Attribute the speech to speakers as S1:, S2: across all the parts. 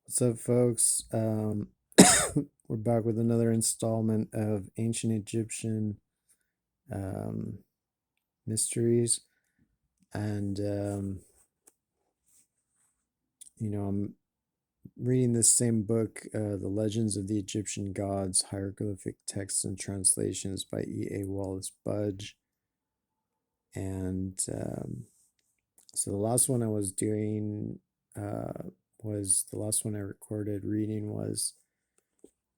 S1: What's up, folks? We're back with another installment of ancient Egyptian um, mysteries, and I'm reading this same book, "The Legends of the Egyptian Gods: Hieroglyphic Texts and Translations" by E.A. Wallace Budge, and so the last one I was doing was the last one I recorded reading was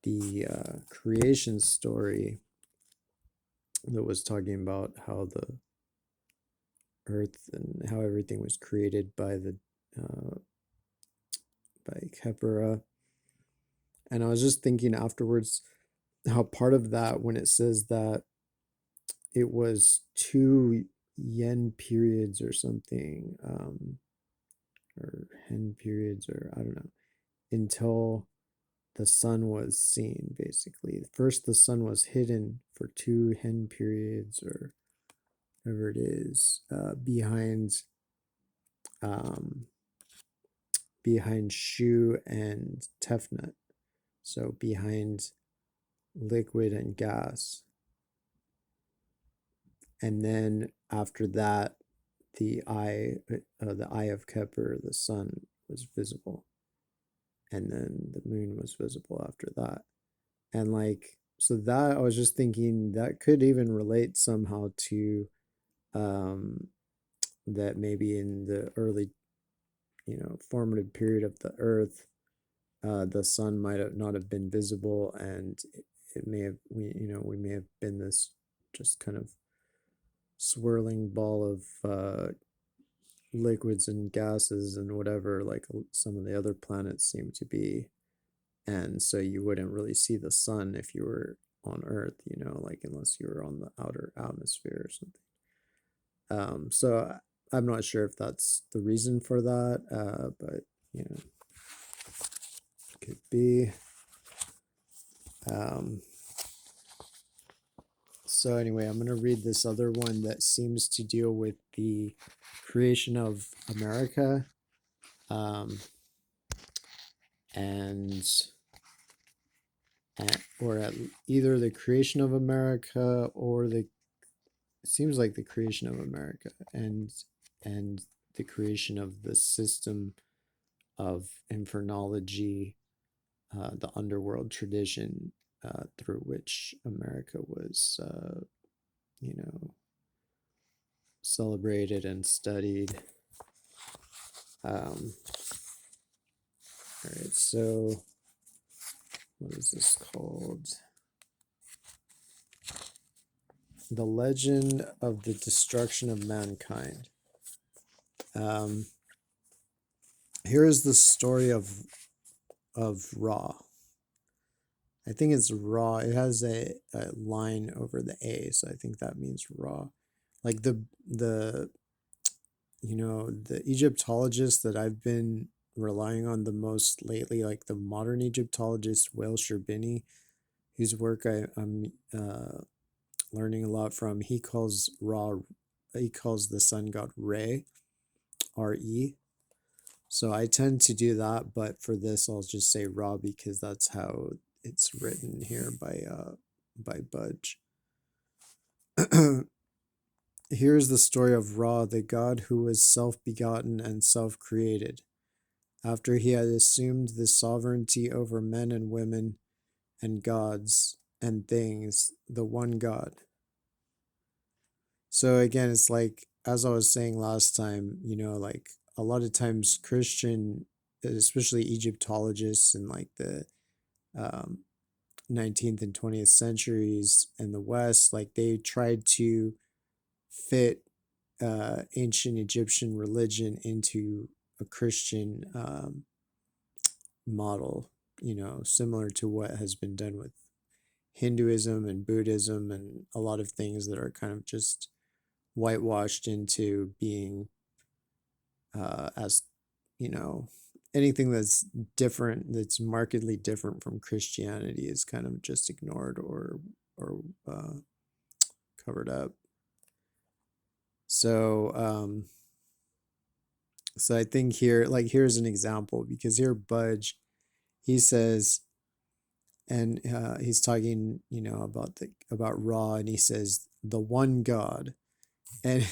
S1: the creation story that was talking about how the earth and how everything was created by the uh, by Khepera. And I was just thinking afterwards how part of that, when it says that it was 2 yen periods or something, or hen periods, or I don't know, until the sun was seen. Basically, first the sun was hidden for 2 hen periods, or whatever it is, um, behind Shu and Tefnut, so behind liquid and gas. And then after that, the eye of Kepler, the sun, was visible, and then the moon was visible after that. And like, so that I was just thinking that could even relate somehow to um, that maybe in the early, formative period of the Earth, the sun might have not have been visible, and it may have we may have been this just kind of swirling ball of liquids and gases and whatever, like some of the other planets seem to be. And so you wouldn't really see the sun if you were on Earth, like unless you were on the outer atmosphere or something. So I'm not sure if that's the reason for that, but you know, could be. Um, So anyway, I'm going to read this other one that seems to deal with the creation of America, um, and, or at either the creation of America or it seems like the creation of America and the creation of the system of infernology, the underworld tradition through which America was, you know, celebrated and studied. All right, so what is this called? The Legend of the Destruction of Mankind. Um, Here is the story of Ra. I think it's Ra. It has a line over the A, so I think that means Ra. Like the Egyptologists that I've been relying on the most lately, like the modern Egyptologist Wael Sherbini, whose work I'm learning a lot from. He calls the sun god Re, Re. So I tend to do that, but for this I'll just say Ra because that's how it's written here by Budge. Here is the story of Ra, the god who was self-begotten and self-created. After he had assumed the sovereignty over men and women and gods and things, the one God. So again, it's like, as I was saying last time, like a lot of times Christian, especially Egyptologists in like the um, 19th and 20th centuries in the West, like they tried to fit ancient Egyptian religion into a Christian model, similar to what has been done with Hinduism and Buddhism and a lot of things that are kind of just whitewashed into being as anything that's different, that's markedly different from Christianity, is kind of just ignored or covered up. So I think here, like, here's an example, because here Budge, he says, and he's talking, about Ra, and he says the one God, and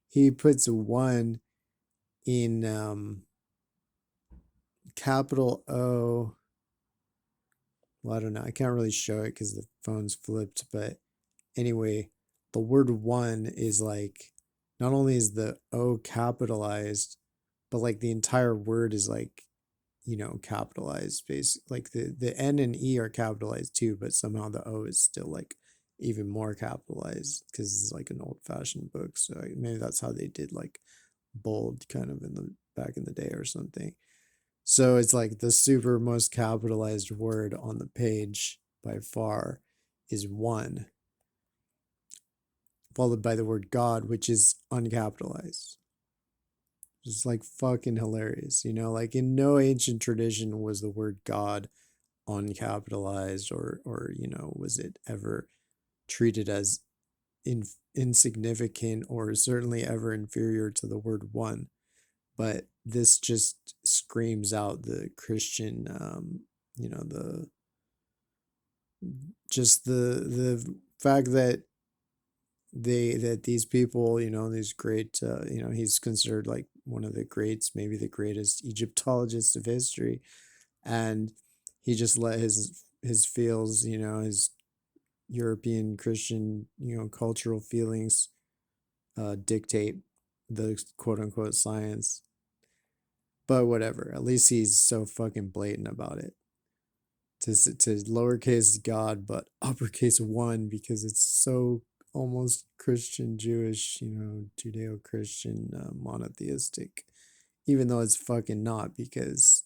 S1: he puts one in capital O. Well, I don't know. I can't really show it because the phone's flipped, but anyway, the word one is like, not only is the O capitalized, but like the entire word is like, capitalized. Basically, like the N and E are capitalized too, but somehow the O is still like even more capitalized because it's like an old fashioned book. So maybe that's how they did like bold kind of in the back in the day or something. So it's like the super most capitalized word on the page by far is one, followed by the word God, which is uncapitalized. It's like fucking hilarious, like in no ancient tradition was the word God uncapitalized, or was it ever treated as insignificant, or certainly ever inferior to the word one. But this just screams out the Christian, the just the fact that these people, these great, he's considered like one of the greats, maybe the greatest Egyptologist of history, and he just let his feels, his European Christian, cultural feelings dictate the quote unquote science. But whatever, at least he's so fucking blatant about it. To lowercase God, but uppercase one, because it's so almost Christian, Jewish, Judeo Christian, monotheistic, even though it's fucking not, because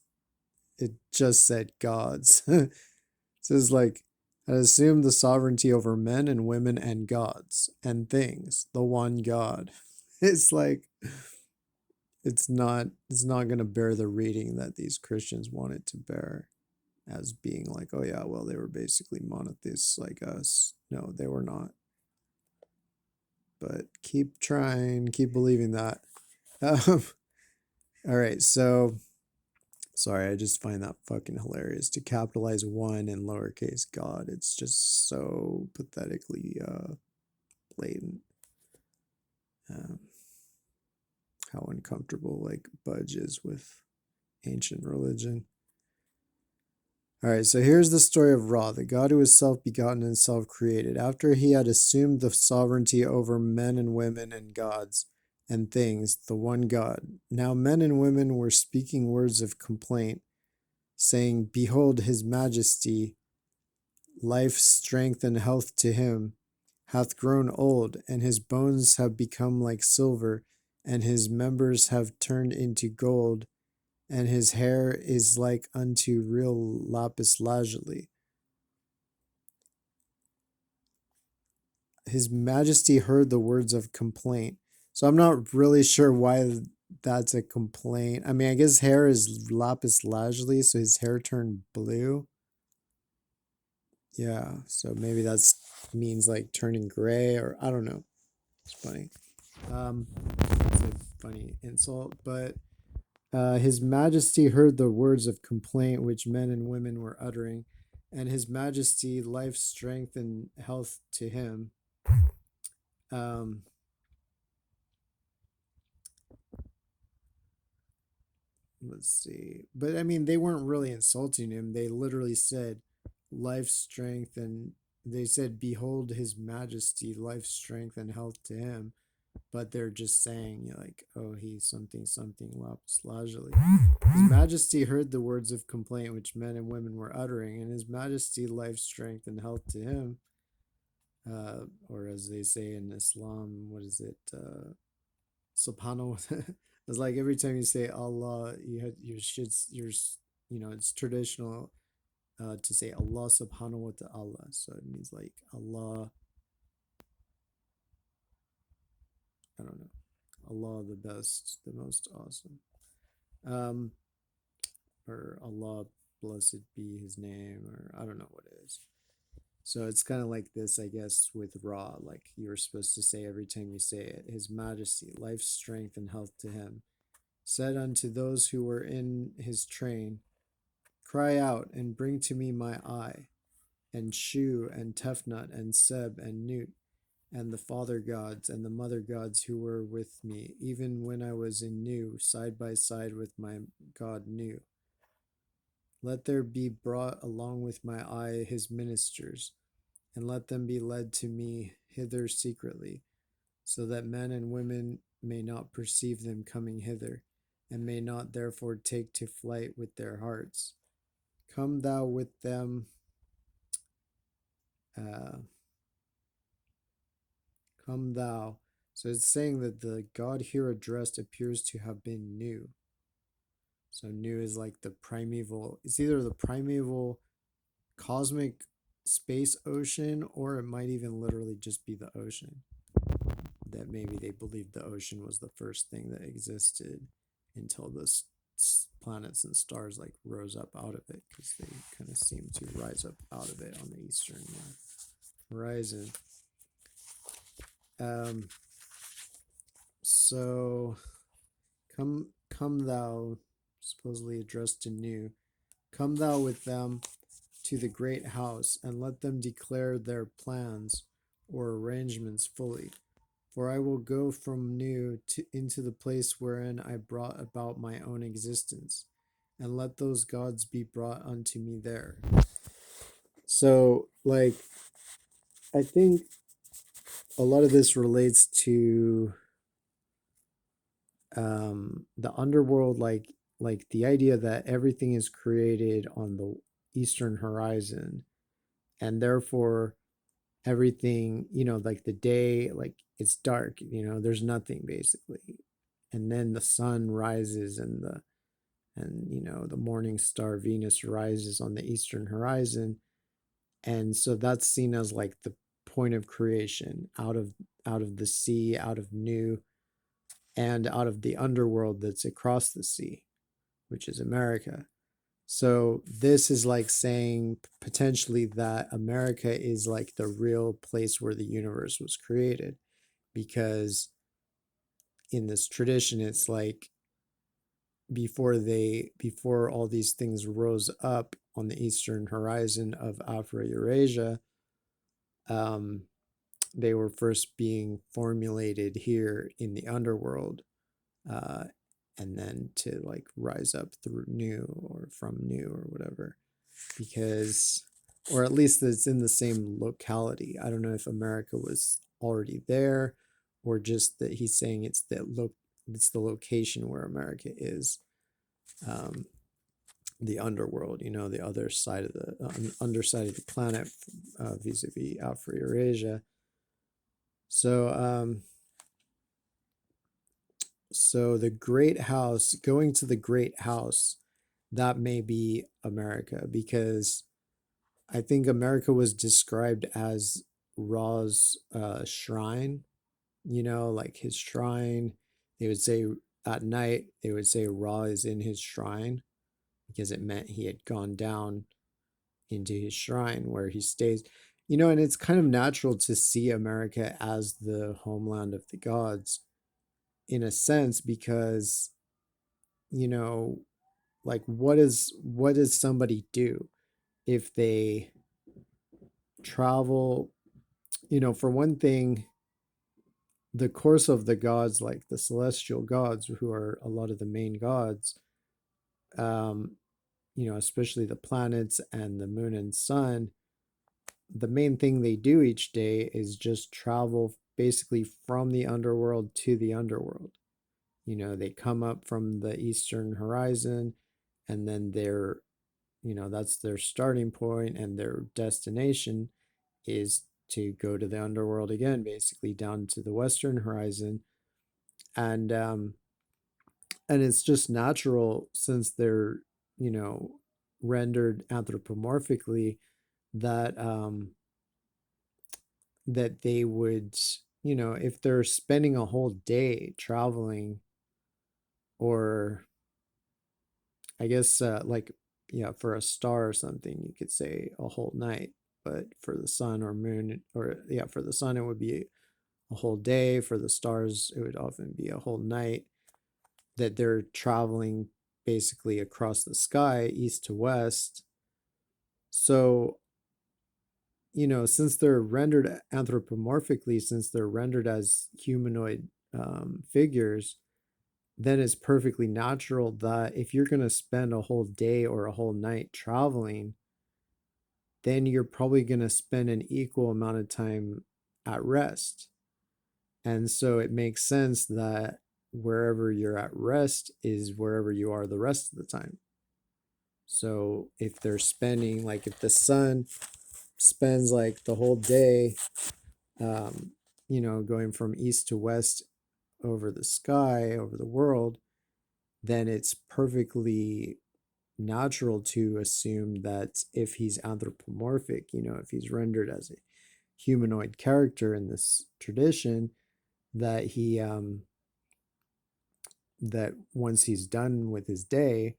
S1: it just said gods. So it's like, I assume the sovereignty over men and women and gods and things, the one God. It's like, it's not going to bear the reading that these Christians want it to bear, as being like, oh yeah, well, they were basically monotheists like us. No, they were not. But keep trying, keep believing that. All right, so sorry, I just find that fucking hilarious to capitalize one in lowercase God. It's just so pathetically blatant. Um, how uncomfortable like Budge is with ancient religion. All right, so here's the story of Ra, the god who is self begotten and self created. After he had assumed the sovereignty over men and women and gods and things, the one God, now men and women were speaking words of complaint, saying, behold, his majesty, life, strength, and health to him, hath grown old, and his bones have become like silver, and his members have turned into gold, and his hair is like unto real lapis lazuli. His Majesty heard the words of complaint. So I'm not really sure why that's a complaint. I mean, I guess hair is lapis lazuli, so his hair turned blue. Yeah, so maybe that's means like turning gray, or I don't know. It's funny. It's a funny insult, but his Majesty heard the words of complaint which men and women were uttering, and his Majesty life, strength, and health to him. Um, let's see. But I mean, they weren't really insulting him. They literally said life, strength, and they said, behold his majesty, life, strength, and health to him. But they're just saying, like, oh, he's something, something, lapis lazuli. His majesty heard the words of complaint which men and women were uttering, and his majesty, life, strength, and health to him. Or as they say in Islam, what is it? Subhanahu. It's like every time you say Allah, you should it's traditional to say Allah subhanahu wa ta'ala. So it means like Allah, I don't know, Allah the best, the most awesome. Um, or Allah blessed be his name, or I don't know what it is. So it's kind of like this, I guess, with Ra, like you're supposed to say every time you say it, his majesty, life, strength, and health to him, said unto those who were in his train, Cry out and bring to me my eye, and Shu and Tefnut and Seb and Nut and the father gods and the mother gods who were with me, even when I was in Nu, side by side with my god Nu. Let there be brought along with my eye his ministers, and let them be led to me hither secretly, so that men and women may not perceive them coming hither, and may not therefore take to flight with their hearts. Come thou with them, uh, come thou. So it's saying that the god here addressed appears to have been Nu. So Nu is like the primeval, it's either the primeval cosmic space ocean, or it might even literally just be the ocean. That maybe they believed the ocean was the first thing that existed until the planets and stars like rose up out of it, because they kind of seem to rise up out of it on the eastern horizon. So come thou, supposedly addressed to Nu, come thou with them to the great house, and let them declare their plans or arrangements fully. For I will go from Nu into the place wherein I brought about my own existence, and let those gods be brought unto me there. So, like, I think a lot of this relates to the underworld, like the idea that everything is created on the eastern horizon, and therefore everything, like the day, like it's dark, there's nothing basically, and then the sun rises, and the morning star Venus rises on the eastern horizon, and so that's seen as like the point of creation out of the sea, out of Nu, and out of the underworld that's across the sea, which is America. So this is like saying potentially that America is like the real place where the universe was created, because in this tradition it's like before all these things rose up on the eastern horizon of Afro-Eurasia, um, they were first being formulated here in the underworld, uh, and then to like rise up through Nu or from Nu or whatever, because, or at least it's in the same locality. I don't know if America was already there, or just that he's saying it's the location where America is, the underworld, the other side of the underside of the planet, vis-a-vis Afro-Eurasia. So the great house, going to the great house, that may be America, because I think America was described as Ra's shrine, like his shrine. They would say at night, they would say Ra is in his shrine, because it meant he had gone down into his shrine where he stays. And it's kind of natural to see America as the homeland of the gods in a sense, because, you know, like what does somebody do if they travel? For one thing, the course of the gods, like the celestial gods, who are a lot of the main gods, um, especially the planets and the moon and sun, the main thing they do each day is just travel basically from the underworld to the underworld. They come up from the eastern horizon, and then that's their starting point, and their destination is to go to the underworld again, basically down to the western horizon. And it's just natural, since they're rendered anthropomorphically, that that they would, if they're spending a whole day traveling, or I guess, like, yeah, for a star or something, you could say a whole night. But for the sun or moon, or yeah, for the sun, it would be a whole day. For the stars, it would often be a whole night that they're traveling basically across the sky, east to west. So, since they're rendered anthropomorphically, since they're rendered as humanoid figures, then it's perfectly natural that if you're going to spend a whole day or a whole night traveling, then you're probably going to spend an equal amount of time at rest. And so it makes sense that wherever you're at rest is wherever you are the rest of the time. So if they're spending, like if the sun spends like the whole day, going from east to west over the sky, over the world, then it's perfectly natural to assume that if he's anthropomorphic, if he's rendered as a humanoid character in this tradition, that that once he's done with his day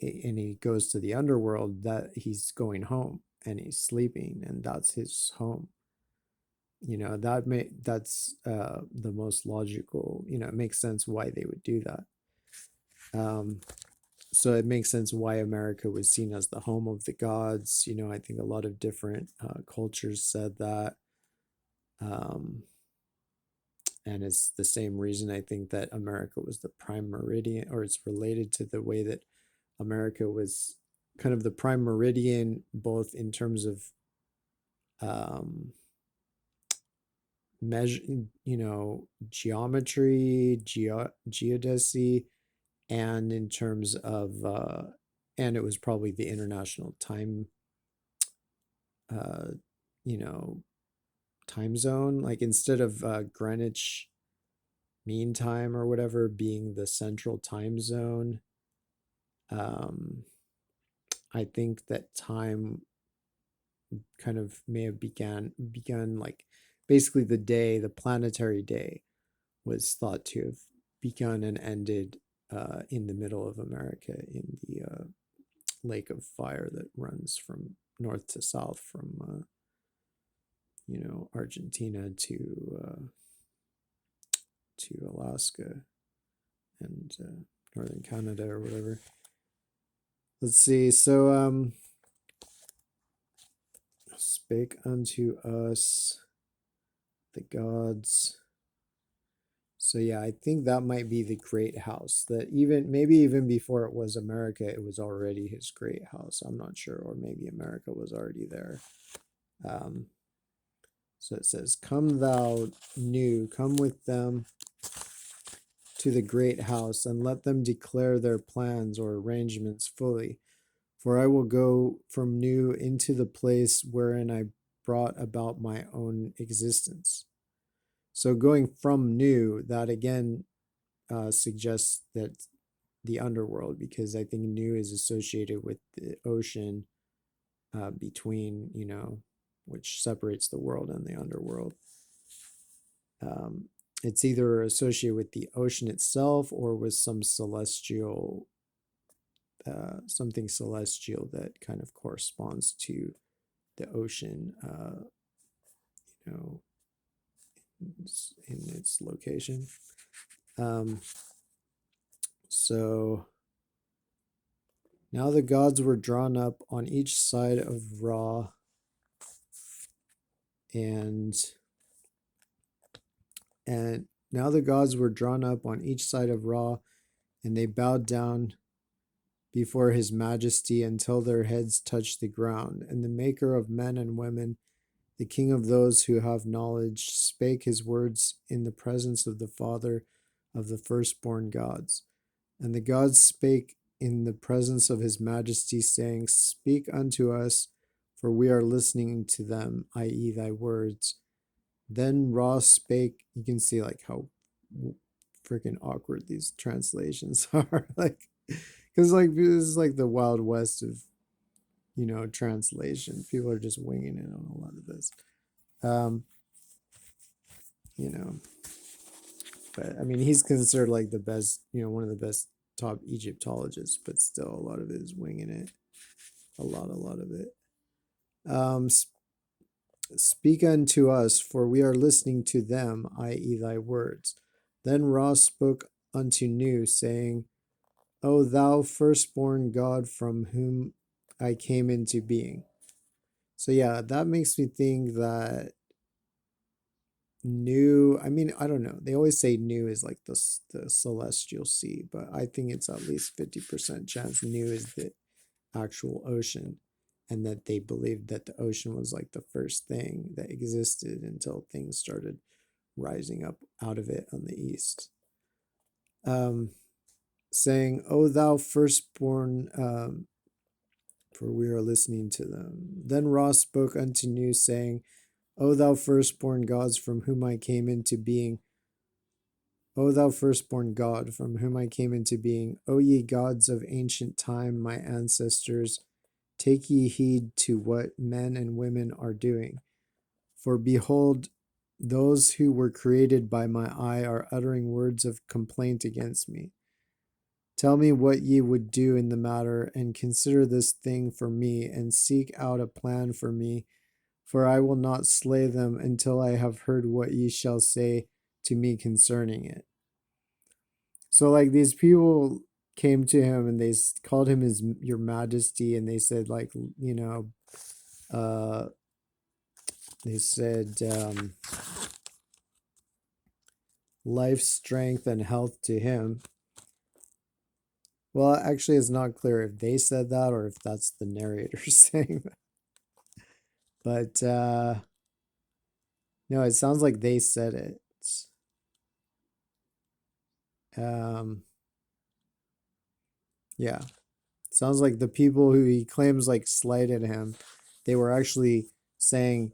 S1: and he goes to the underworld, that he's going home and he's sleeping and that's his home. That's the most logical, it makes sense why they would do that. So it makes sense why America was seen as the home of the gods. I think a lot of different cultures said that. And it's the same reason I think that America was the prime meridian, or it's related to the way that America was kind of the prime meridian, both in terms of measure, geometry, geodesy, and in terms of, and it was probably the international time, uh, time zone. Like instead of Greenwich Mean Time or whatever being the central time zone, I think that time kind of may have begun like basically the planetary day was thought to have begun and ended in the middle of America in the lake of fire that runs from north to south from Argentina to Alaska and northern Canada or whatever. Let's see. So spake unto us the gods. So yeah, I think that might be the great house, that maybe even before it was America, it was already his great house. I'm not sure, or maybe America was already there. So it says, come thou new, come with them to the great house, and let them declare their plans or arrangements fully. For I will go from new into the place wherein I brought about my own existence. So going from new, that again suggests that the underworld, because I think new is associated with the ocean between, which separates the world and the underworld. It's either associated with the ocean itself or with some celestial, something celestial that kind of corresponds to the ocean, in its location. So now the gods were drawn up on each side of Ra, and now the gods were drawn up on each side of Ra, and they bowed down before his majesty until their heads touched the ground. And the maker of men and women, the king of those who have knowledge, spake his words in the presence of the Father of the firstborn gods. And the gods spake in the presence of his majesty, saying, speak unto us, for we are listening to them, i.e., thy words. Then Ra spake. You can see like how freaking awkward these translations are. Like, because like this is like the Wild West of translation. People are just winging it on a lot of this. But I mean, he's considered like the best, one of the best top Egyptologists, but still a lot of it is winging it. A lot of it. Speak unto us, for we are listening to them, i.e., thy words. Then Ra spoke unto Nu, saying, O thou firstborn God from whom I came into being. So yeah, that makes me think that new, I mean, I don't know. They always say new is like the celestial sea, but I think it's at least 50% chance new is the actual ocean, and that they believed that the ocean was like the first thing that existed until things started rising up out of it on the east. Saying, O thou firstborn, for we are listening to them. Then Ra spoke unto Nu, saying, O thou firstborn gods from whom I came into being, O thou firstborn God from whom I came into being, O ye gods of ancient time, my ancestors, take ye heed to what men and women are doing. For behold, those who were created by my eye are uttering words of complaint against me. Tell me what ye would do in the matter, and consider this thing for me, and seek out a plan for me, for I will not slay them until I have heard what ye shall say to me concerning it. So, like, these people came to him and they called him his your majesty, and they said, like, uh they said life, strength, and health to him. Well, actually, it's not clear if they said that or if that's the narrator saying that. But no, it sounds like they said it. Um, yeah, sounds like the people who he claims like slighted him, they were actually saying,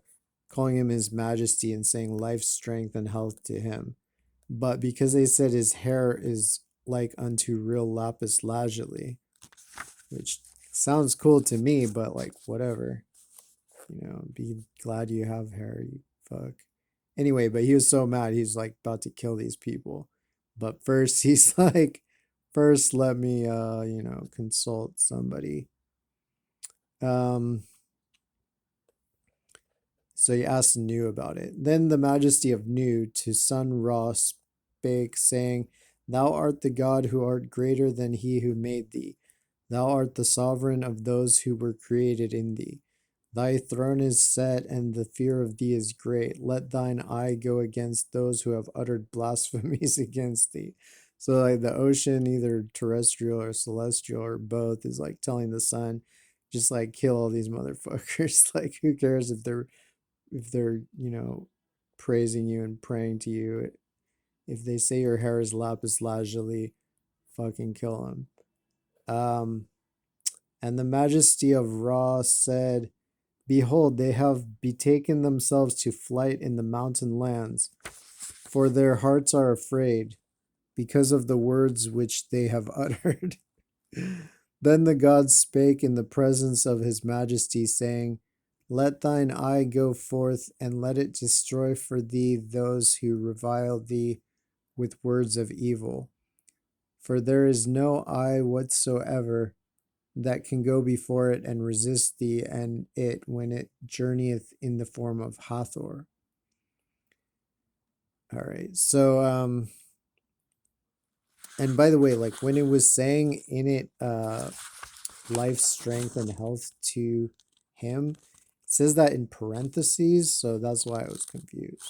S1: calling him his majesty and saying life, strength, and health to him. But because they said his hair is like unto real lapis lazuli, which sounds cool to me, but like whatever. Be glad you have hair, you fuck. Anyway, but he was so mad, he's like about to kill these people. But first, he's like, first, let me, consult somebody. Um, so he asked Nu about it. Then the majesty of Nu to son Ra spake, saying, Thou art the God who art greater than he who made thee. Thou art the sovereign of those who were created in thee. Thy throne is set, and the fear of thee is great. Let thine eye go against those who have uttered blasphemies against thee. So, like, the ocean, either terrestrial or celestial or both, is like telling the sun, just like kill all these motherfuckers. Like, who cares if they're praising you and praying to you? If they say your hair is lapis lazuli, fucking kill them. And the majesty of Ra said, Behold, they have betaken themselves to flight in the mountain lands, for their hearts are afraid, because of the words which they have uttered. Then the god spake in the presence of his majesty, saying, Let thine eye go forth, and let it destroy for thee those who revile thee with words of evil. For there is no eye whatsoever that can go before it and resist thee and it when it journeyeth in the form of Hathor. All right. So and by the way, like when it was saying in it life, strength, and health to him, it says that in parentheses, so that's why I was confused.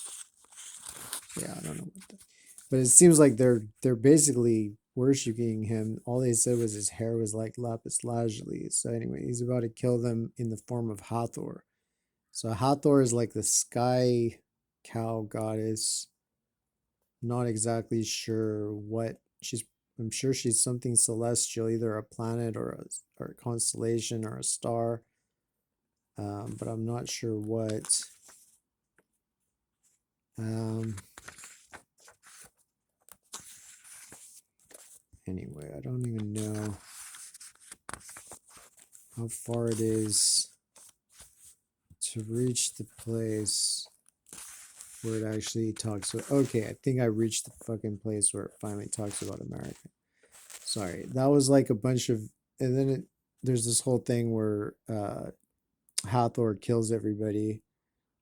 S1: Yeah, I don't know what that. But it seems like they're basically worshiping him. All they said was his hair was like lapis lazuli. So anyway, he's about to kill them in the form of Hathor. So Hathor is like the sky cow goddess. Not exactly sure what she's. I'm sure she's something celestial, either a planet or a constellation or a star. But I'm not sure what. Anyway, I don't even know how far it is to reach the place where it actually talks about. Okay, I think I reached the fucking place where it finally talks about America. Sorry, that was like a bunch of, and then there's this whole thing where Hathor kills everybody,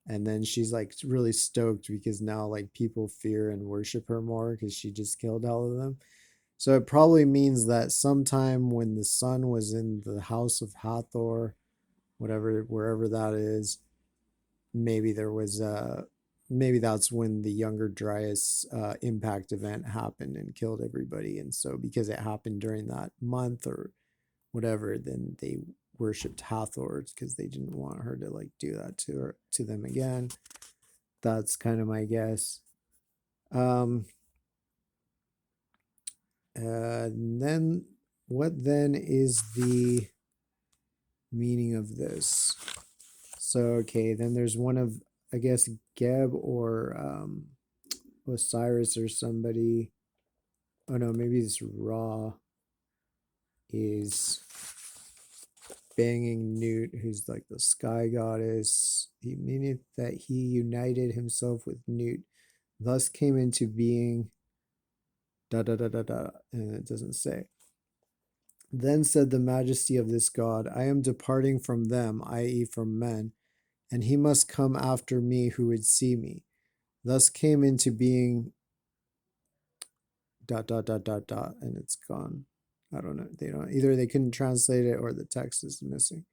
S1: and then she's like really stoked because now like people fear and worship her more because she just killed all of them. So it probably means that sometime when the sun was in the house of Hathor, whatever, wherever that is, maybe there was maybe that's when the Younger Dryas impact event happened and killed everybody. And so because it happened during that month or whatever, then they worshipped Hathor because they didn't want her to like do that to them again. That's kind of my guess. Um, and then what then is the meaning of this? So okay, then there's one of, I guess, Geb or Osiris or somebody. Oh no, maybe it's Ra is banging Newt, who's like the sky goddess. He meaneth that he united himself with Newt, thus came into being. Da da da da da, and it doesn't say. Then said the majesty of this god, I am departing from them, i.e., from men, and he must come after me who would see me. Thus came into being. Dot dot dot dot dot, and it's gone. I don't know. They don't either. They couldn't translate it, or the text is missing.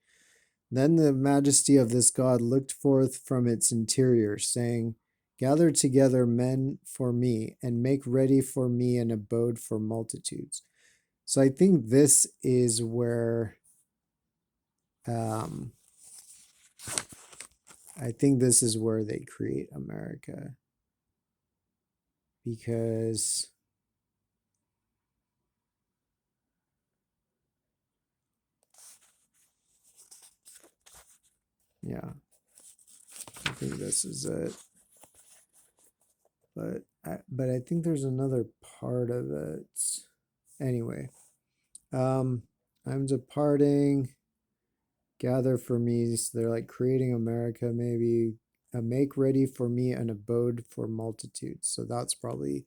S1: Then the majesty of this god looked forth from its interior, saying, Gather together men for me, and make ready for me an abode for multitudes. So I think this is where um, I think this is where they create America, because yeah, I think this is it. But I think there's another part of it. Anyway, I'm departing. Gather for me. So they're like creating America, maybe. Make ready for me an abode for multitudes. So that's probably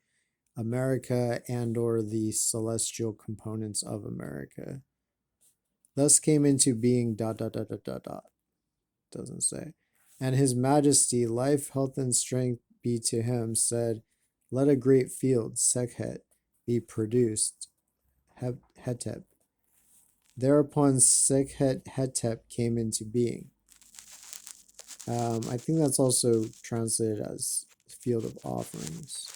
S1: America and or the celestial components of America. Thus came into being dot dot dot dot dot dot. Doesn't say. And his majesty, life, health, and strength be to him, said, Let a great field, Sekhet, be produced, Hetep. Thereupon Sekhet Hetep came into being. I think that's also translated as field of offerings.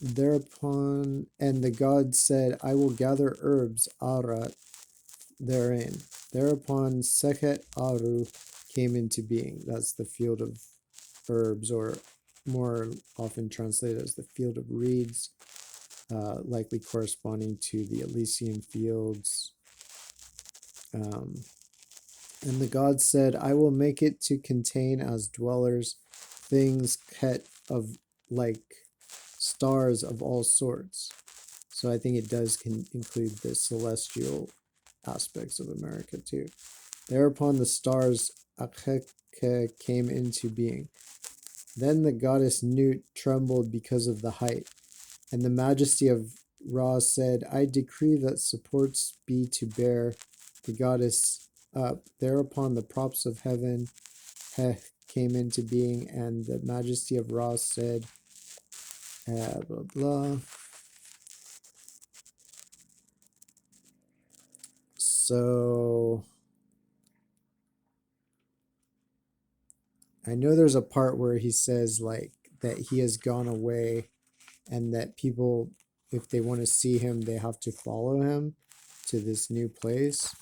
S1: Thereupon, and the god said, I will gather herbs, Arat, therein. Thereupon Sekhet Aru came into being. That's the field of herbs, or more often translated as the field of reeds, likely corresponding to the Elysian fields. And the god said, I will make it to contain as dwellers things ket of like stars of all sorts. So I think it does include the celestial aspects of America too. Thereupon the stars Akheke came into being. Then the goddess Nut trembled because of the height, and the majesty of Ra said, I decree that supports be to bear the goddess up. Thereupon the props of heaven came into being, and the majesty of Ra said, blah blah. So I know there's a part where he says like that he has gone away, and that people, if they want to see him, they have to follow him to this new place.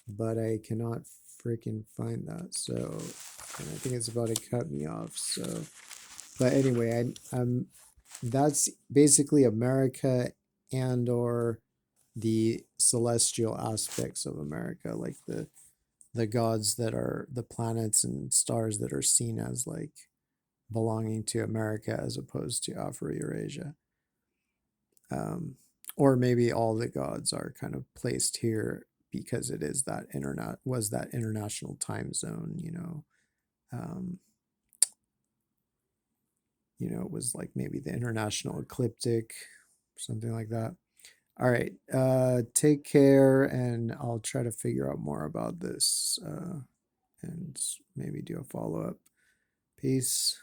S1: But I cannot freaking find that. So, and I think it's about to cut me off. So, but anyway, I'm that's basically America and or the celestial aspects of America, like the gods that are the planets and stars that are seen as like belonging to America as opposed to Afro-Eurasia. Or maybe all the gods are kind of placed here because it is that international time zone, it was like maybe the international ecliptic, something like that. All right, take care, and I'll try to figure out more about this and maybe do a follow-up. Peace.